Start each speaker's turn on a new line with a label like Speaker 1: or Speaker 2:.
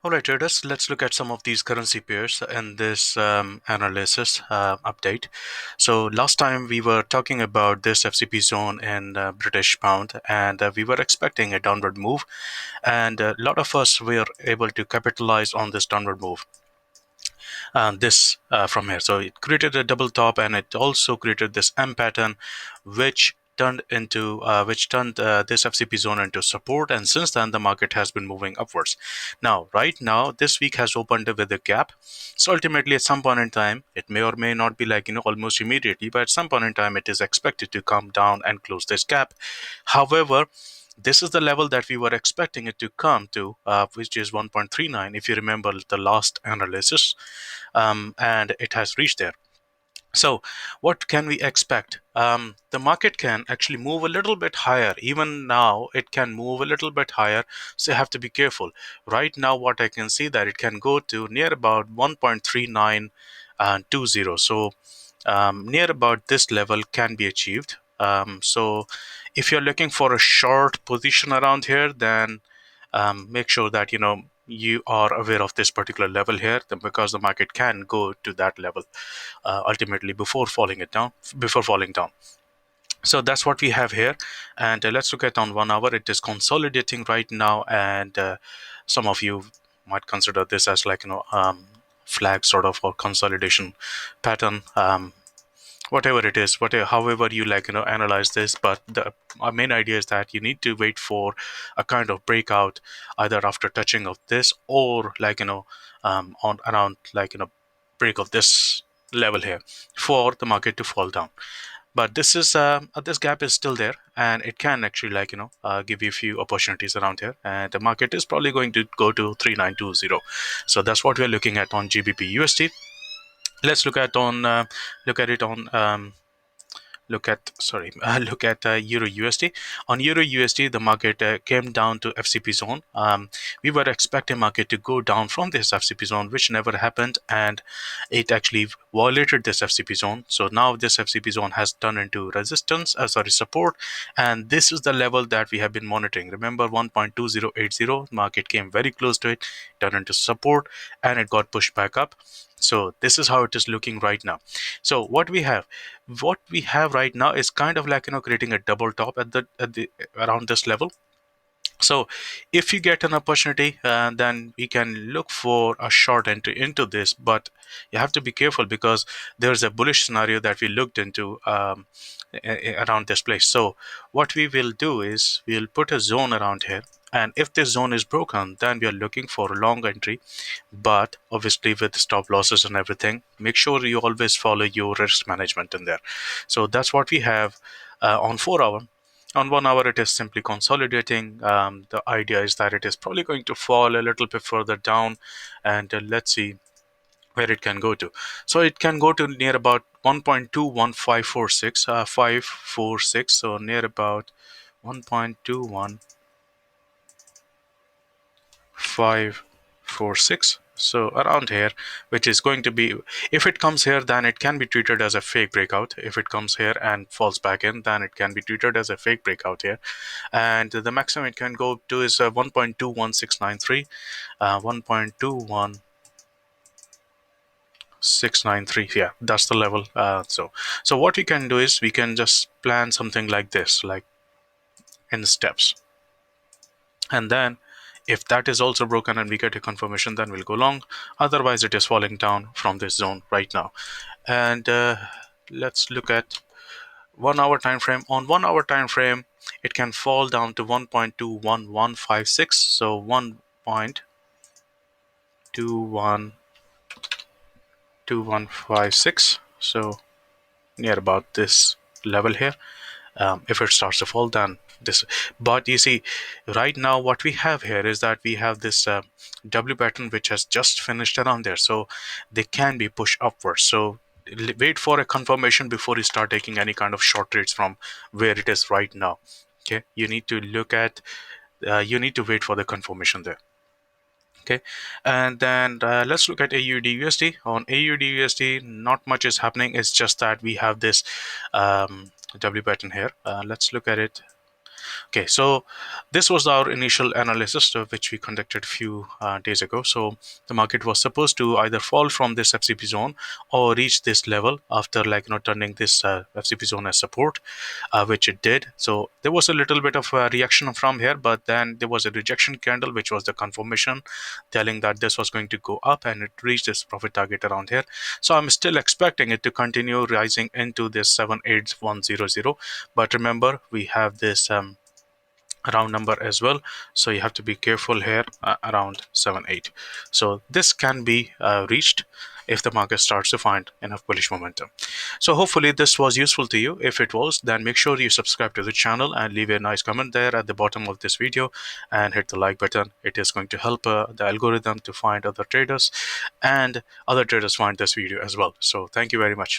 Speaker 1: All right, traders, let's look at some of these currency pairs in this analysis update. So last time we were talking about this FCP zone in British pound, and we were expecting a downward move, and a lot of us were able to capitalize on this downward move. This from here. So it created a double top, and it also created this M pattern, which turned this FCP zone into support, and since then the market has been moving upwards. Now, right now, this week has opened with a gap. So ultimately, at some point in time, it may or may not be almost immediately, but at some point in time, it is expected to come down and close this gap. However, this is the level that we were expecting it to come to, which is 1.39, if you remember the last analysis, and it has reached there. So what can we expect? The market can actually move a little bit higher. Even now, it can move a little bit higher. So you have to be careful. Right now, what I can see that it can go to near about 1.3920. So near about this level can be achieved. So if you're looking for a short position around here, then make sure that you are aware of this particular level here, because the market can go to that level ultimately before falling down. So that's what we have here, and let's look at on 1 hour. It is consolidating right now, and some of you might consider this as flag sort of or consolidation pattern, whatever it is, whatever, however you analyze this. But the our main idea is that you need to wait for a kind of breakout, either after touching of this, or on around break of this level here, for the market to fall down. But this gap is still there, and it can actually give you a few opportunities around here, and the market is probably going to go to 3920. So that's what we're looking at on GBP USD. Let's look at it on look at Euro USD. On Euro USD, the market came down to FCP zone. We were expecting market to go down from this FCP zone, which never happened, and it actually violated this FCP zone. So now this FCP zone has turned into support, and this is the level that we have been monitoring. Remember, 1.2080, market came very close to it, turned into support, and it got pushed back up. So this is how it is looking right now. So what we have right now is kind of creating a double top at the around this level. So if you get an opportunity, then we can look for a short entry into this, but you have to be careful, because there's a bullish scenario that we looked into around this place. So what we will do is we'll put a zone around here, and if this zone is broken, then we are looking for a long entry, but obviously with stop losses and everything. Make sure you always follow your risk management in there. So that's what we have on 4 hour. On 1 hour, it is simply consolidating. The idea is that it is probably going to fall a little bit further down, and let's see where it can go to. So it can go to near about 1.21546, 546. So near about 1.21546. So around here, which is going to be, if it comes here, then it can be treated as a fake breakout. If it comes here and falls back in, then it can be treated as a fake breakout here. And the maximum it can go to is 1.21693, 1.21693. Yeah, that's the level. So what we can do is we can just plan something like this, like in steps, and then if that is also broken and we get a confirmation, then we'll go long. Otherwise, it is falling down from this zone right now. And let's look at 1 hour time frame. On 1 hour time frame, it can fall down to 1.21156. So 1.21256. So near about this level here. If it starts to fall down this, but you see right now what we have here is that we have this W pattern which has just finished around there, so they can be pushed upwards. So wait for a confirmation before you start taking any kind of short trades from where it is right now. Okay, you need to wait for the confirmation there. Okay, and then let's look at AUDUSD. On AUDUSD, not much is happening. It's just that we have this W pattern here. Let's look at it Okay, so this was our initial analysis, which we conducted a few days ago. So the market was supposed to either fall from this FCP zone or reach this level after, like, turning this FCP zone as support, which it did. So there was a little bit of a reaction from here, but then there was a rejection candle, which was the confirmation telling that this was going to go up, and it reached this profit target around here. So I'm still expecting it to continue rising into this 78100. But remember, we have this round number as well, so you have to be careful here, around 7.8. So this can be reached if the market starts to find enough bullish momentum. So hopefully this was useful to you. If it was, then make sure you subscribe to the channel and leave a nice comment there at the bottom of this video, and hit the like button. It is going to help the algorithm to find other traders, and other traders find this video as well. So thank you very much.